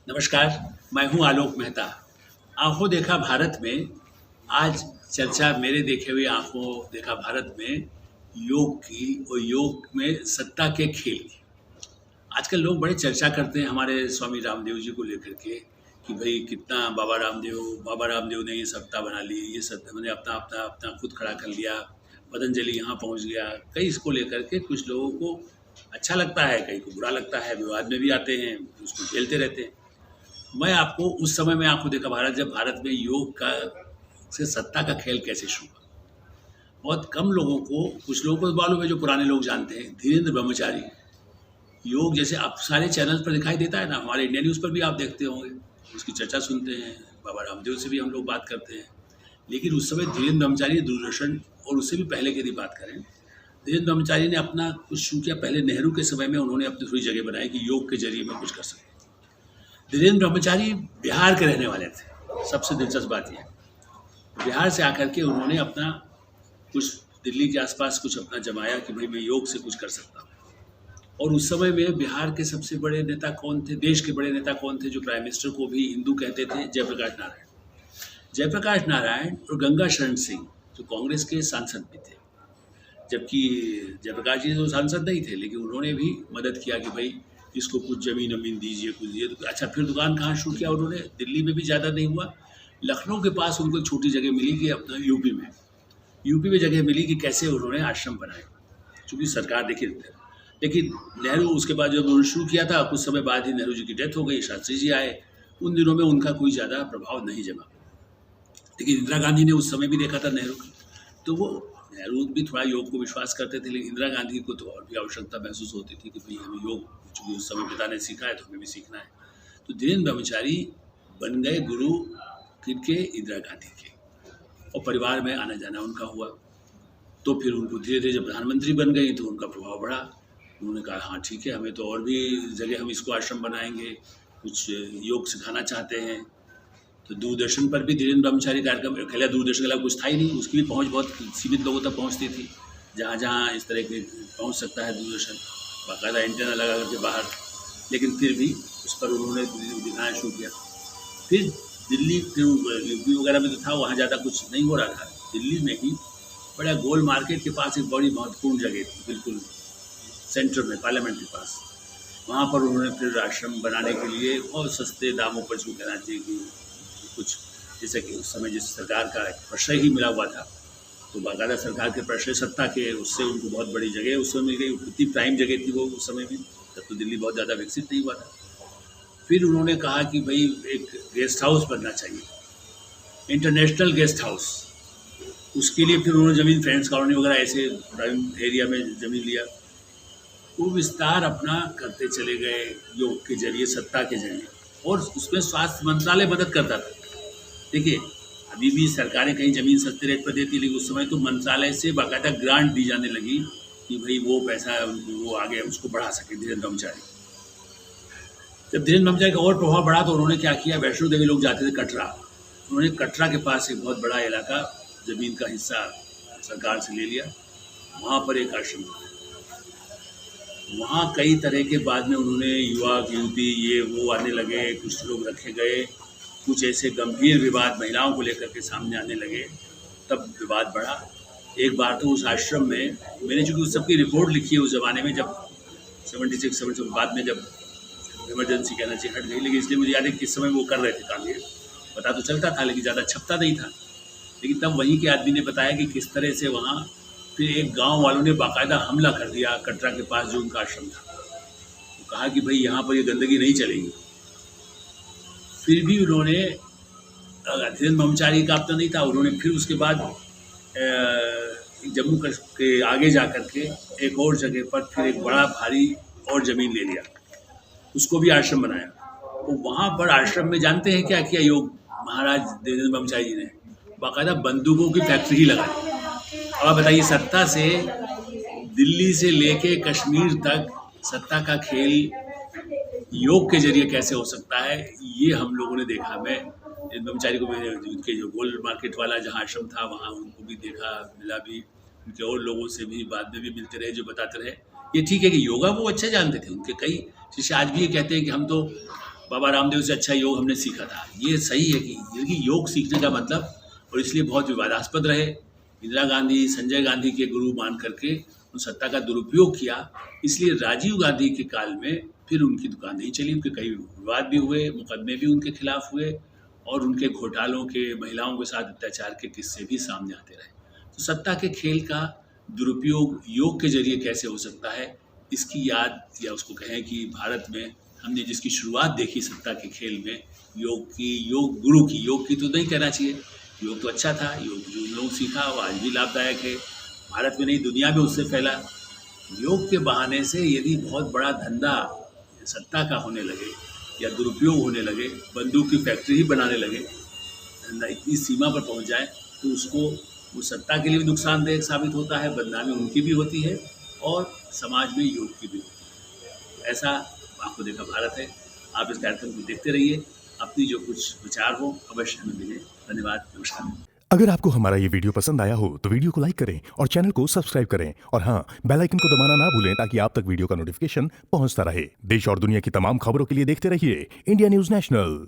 नमस्कार, मैं हूँ आलोक मेहता। आँखों देखा भारत में आज चर्चा मेरे देखे हुए आँखों देखा भारत में योग की और योग में सत्ता के खेल की। आजकल लोग बड़े चर्चा करते हैं हमारे स्वामी रामदेव जी को लेकर के कि भाई कितना बाबा रामदेव ने ये सत्ता बना ली, ये सत्ता मैंने अपना अपना अपना खुद खड़ा कर लिया, पतंजलि यहाँ पहुँच गया। कई इसको लेकर के कुछ लोगों को अच्छा लगता है, कई को बुरा लगता है, विवाद में भी आते हैं, उसको झेलते रहते हैं। मैं आपको उस समय में आंखों देखा भारत जब भारत में योग का से सत्ता का खेल कैसे शुरू हुआ। बहुत कम लोगों को, कुछ लोगों को तो मालूम है, जो पुराने लोग जानते हैं। धीरेन्द्र ब्रह्मचारी योग जैसे आप सारे चैनल पर दिखाई देता है ना, हमारे इंडिया न्यूज़ पर भी आप देखते होंगे, उसकी चर्चा सुनते हैं। बाबा रामदेव से भी हम लोग बात करते हैं। लेकिन उस समय धीरेन्द्र ब्रह्मचारी दूरदर्शन, और उससे भी पहले की यदि बात करें, धीरेन्द्र ब्रह्मचारी ने अपना कुछ शुरू किया। पहले नेहरू के समय में उन्होंने अपनी थोड़ी जगह बनाई कि योग के जरिए में कुछ कर सकते। धीरेन्द्र ब्रह्मचारी बिहार के रहने वाले थे। सबसे दिलचस्प बात यह है, बिहार से आकर के उन्होंने अपना कुछ दिल्ली के आसपास कुछ अपना जमाया कि भाई मैं योग से कुछ कर सकता हूँ। और उस समय में बिहार के सबसे बड़े नेता कौन थे, देश के बड़े नेता कौन थे, जो प्राइम मिनिस्टर को भी हिंदू कहते थे? जयप्रकाश नारायण। जयप्रकाश नारायण और गंगा शरण सिंह जो कांग्रेस के सांसद भी थे, जबकि जयप्रकाश जी तो सांसद नहीं थे, लेकिन उन्होंने भी मदद किया कि भाई इसको कुछ ज़मीन वमीन दीजिए, कुछ दिए। तो अच्छा, फिर दुकान कहाँ शुरू किया उन्होंने? दिल्ली में भी ज़्यादा नहीं हुआ, लखनऊ के पास उनको एक छोटी जगह मिली कि अपना यूपी में जगह मिली कि कैसे उन्होंने आश्रम बनाए, चूँकि सरकार देखिए। लेकिन नेहरू उसके बाद जब उन्होंने शुरू किया था, कुछ समय बाद ही नेहरू जी की डेथ हो गई, शास्त्री जी आए। उन दिनों में उनका कोई ज़्यादा प्रभाव नहीं जमा। लेकिन इंदिरा गांधी ने उस समय भी देखा था नेहरू का, तो वो नेहरू भी थोड़ा योग को विश्वास करते थे, लेकिन इंदिरा गांधी को तो और भी आवश्यकता महसूस होती थी कि भाई हमें योग, चूँकि उस समय पिता ने सीखा है तो हमें भी सीखना है। तो धीरेन्द्र ब्रह्मचारी बन गए गुरु किनके? इंदिरा गांधी के। और परिवार में आना जाना उनका हुआ। तो फिर उनको धीरे धीरे जब प्रधानमंत्री बन गई तो उनका प्रभाव बढ़ा। उन्होंने कहा हाँ ठीक है, हमें तो और भी जगह हम इसको आश्रम बनाएंगे, कुछ योग सिखाना चाहते हैं। तो दूरदर्शन पर भी धीरेन्द्र ब्रह्मचारी कार्यक्रम, पहले दूरदर्शन के अलावा कुछ था ही नहीं, उसकी भी पहुंच बहुत सीमित लोगों तक पहुंचती थी। जहाँ जहाँ इस तरह के पहुंच सकता है दूरदर्शन, बाकायदा एंटेना लगा करके बाहर। लेकिन फिर भी उस पर उन्होंने दिखाना शुरू किया। फिर दिल्ली, यूपी वगैरह में तो था, वहाँ ज़्यादा कुछ नहीं हो रहा था। दिल्ली में ही बड़ा गोल मार्केट के पास एक बड़ी महत्वपूर्ण जगह थी, बिल्कुल सेंटर में, पार्लियामेंट के पास। वहाँ पर उन्होंने फिर आश्रम बनाने के लिए बहुत सस्ते दामों पर, जो कहना चाहिए कि कुछ, जैसे कि उस समय जिस सरकार का प्रश्रय ही मिला हुआ था, तो बाकायदा सरकार के प्रश्रय सत्ता के, उससे उनको बहुत बड़ी जगह उस समय मिल गई। इतनी प्राइम जगह थी वो उस समय में, तब तो दिल्ली बहुत ज़्यादा विकसित नहीं हुआ था। फिर उन्होंने कहा कि भाई एक गेस्ट हाउस बनना चाहिए, इंटरनेशनल गेस्ट हाउस। उसके लिए फिर उन्होंने ज़मीन, फ्रेंड्स कॉलोनी वगैरह ऐसे प्राइम एरिया में ज़मीन लिया। वो विस्तार अपना करते चले गए योग के जरिए, सत्ता के जरिए। और उसमें स्वास्थ्य मंत्रालय मदद करता था। देखिए, अभी भी सरकारें कहीं ज़मीन सस्ते रेट पर देती, लेकिन उस समय तो मंत्रालय से बाकायदा ग्रांट दी जाने लगी कि भाई वो पैसा वो आगे उसको बढ़ा सके। धीरेन्द्र ब्रह्मचारी, जब धीरेन्द्र ब्रह्मचारी का और प्रभाव बढ़ा तो उन्होंने क्या किया, वैष्णो देवी लोग जाते थे कटरा, उन्होंने कटरा के पास एक बहुत बड़ा इलाका, ज़मीन का हिस्सा सरकार से ले लिया, वहाँ पर एक आश्रम। वहाँ कई तरह के, बाद में उन्होंने युवा युवती ये वो आने लगे, कुछ लोग रखे गए, कुछ ऐसे गंभीर विवाद महिलाओं को लेकर के सामने आने लगे, तब विवाद बढ़ा। एक बार तो उस आश्रम में, मैंने चूँकि उस सबकी रिपोर्ट लिखी है उस ज़माने में, जब 76 बाद में जब इमरजेंसी कहना चाहिए हट गई, लेकिन इसलिए मुझे याद है किस समय वो कर रहे थे काम। ये पता तो चलता था लेकिन ज़्यादा छपता नहीं था। लेकिन तब वहीं के आदमी ने बताया कि किस तरह से वहाँ फिर एक गांव वालों ने बाकायदा हमला कर दिया कटरा के पास जो उनका आश्रम था। तो कहा कि भाई यहाँ पर ये गंदगी नहीं चलेगी। फिर भी उन्होंने, धीरेन्द्र ब्रह्मचारी का अपना नहीं था, उन्होंने फिर उसके बाद जम्मू के आगे जा कर के एक और जगह पर फिर एक बड़ा भारी और ज़मीन ले लिया, उसको भी आश्रम बनाया। तो वहाँ पर आश्रम में जानते हैं क्या किया योग महाराज धीरेन्द्र ब्रह्मचारी जी ने? बाकायदा बंदूकों की फैक्ट्री ही लगाई। अब आप बताइए, सत्ता से, दिल्ली से लेके कश्मीर तक सत्ता का खेल योग के जरिए कैसे हो सकता है, ये हम लोगों ने देखा। मैं ब्रह्मचारी को, मैंने उनके जो गोल मार्केट वाला जहाँ आश्रम था वहाँ उनको भी देखा, मिला भी, उनके और लोगों से भी बाद में भी मिलते रहे, जो बताते रहे। ये ठीक है कि योगा वो अच्छा जानते थे, उनके कई शिष्य आज भी ये कहते हैं कि हम तो बाबा रामदेव से अच्छा योग हमने सीखा था। ये सही है कि योग सीखने का मतलब, और इसलिए बहुत विवादास्पद रहे, इंदिरा गांधी संजय गांधी के गुरु मान करके उन सत्ता का दुरुपयोग किया, इसलिए राजीव गांधी के काल में फिर उनकी दुकान नहीं चली। उनके कई विवाद भी हुए, मुकदमे भी उनके खिलाफ हुए, और उनके घोटालों के, महिलाओं के साथ अत्याचार के किस्से भी सामने आते रहे। तो सत्ता के खेल का दुरुपयोग योग के जरिए कैसे हो सकता है, इसकी याद, या उसको कहें कि भारत में हमने जिसकी शुरुआत देखी सत्ता के खेल में, योग की, योग गुरु की, योग की तो नहीं कहना चाहिए, योग तो अच्छा था, योग जो लोग सीखा वो आज भी लाभदायक है, भारत में नहीं दुनिया में उससे फैला। योग के बहाने से यदि बहुत बड़ा धंधा सत्ता का होने लगे या दुरुपयोग होने लगे, बंदूक की फैक्ट्री ही बनाने लगे, धंधा इतनी सीमा पर पहुंच जाए, तो उसको, वो सत्ता के लिए भी नुकसानदायक साबित होता है, बदनामी उनकी भी होती है और समाज में योग की भी होती है। ऐसा आपको देखा भारत है। आप इस कार्यक्रम को देखते रहिए, अपनी जो कुछ विचार हो अवश्य हमें मिले। धन्यवाद, नमस्कार। अगर आपको हमारा ये वीडियो पसंद आया हो तो वीडियो को लाइक करें और चैनल को सब्सक्राइब करें, और हाँ, बेल आइकन को दबाना ना भूलें ताकि आप तक वीडियो का नोटिफिकेशन पहुंचता रहे। देश और दुनिया की तमाम खबरों के लिए देखते रहिए इंडिया न्यूज़ नेशनल।